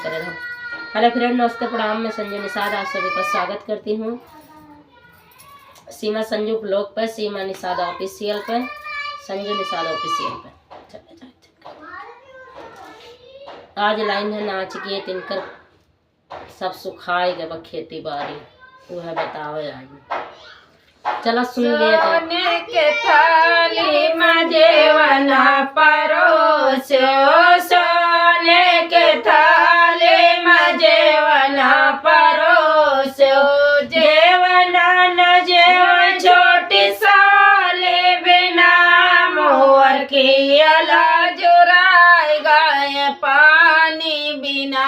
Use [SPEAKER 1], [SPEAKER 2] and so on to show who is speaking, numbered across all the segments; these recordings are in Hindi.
[SPEAKER 1] हेलो फ्रेंड, नमस्ते, प्रणाम। मैं संजू निषाद आप सभी का स्वागत करती हूँ सीमा संजू ब्लॉग पर, सीमा निषाद ऑफिशियल पर, संजू निषाद ऑफिशियल पर। आज लाइन है नाच के तिनकर सब सुखाए गए खेती बाड़ी, वो है बताओ आज। चलो सुन लिए।
[SPEAKER 2] सोने के थाली में जेवना परोसो, सोने के थाली में जेवना परोसो, जेवना न जेव छोटी साली बिना मोर की अला जुराई गाय पानी बिना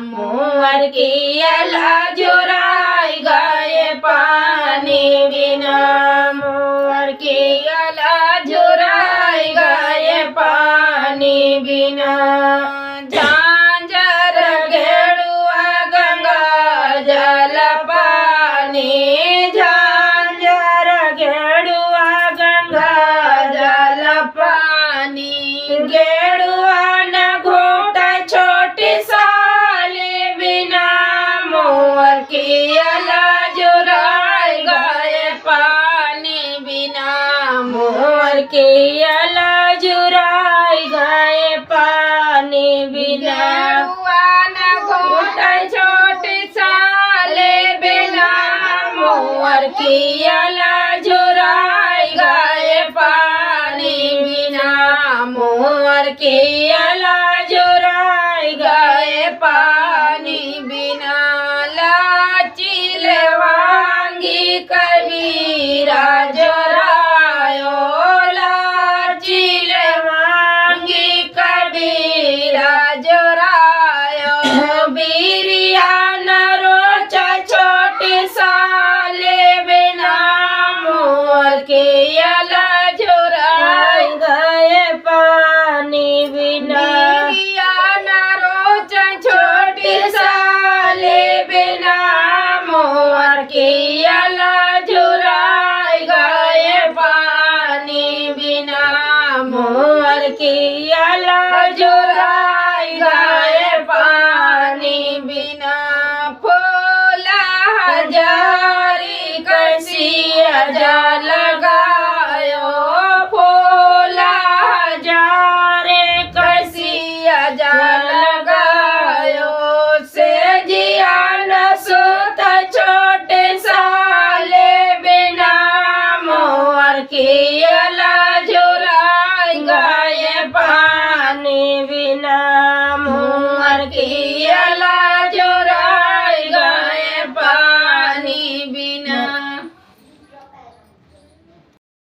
[SPEAKER 2] मोर की अला जुराई गाय पानी बिना मोर की अला जुराई गाय पानी बिना। झांझर घेड़ुआ गंगा जल पानी, झांझर घेड़ुआ गंगा जल पानी, घेड़ुआ न घोटा छोटी साली बिना मोर की अला जुराई गाय पानी बिना मोर की अला जुराई गाय पानी बिना। न घोटा छोटी साली बिना मोर की अला जुराई गाय पानी बिना मोर की अला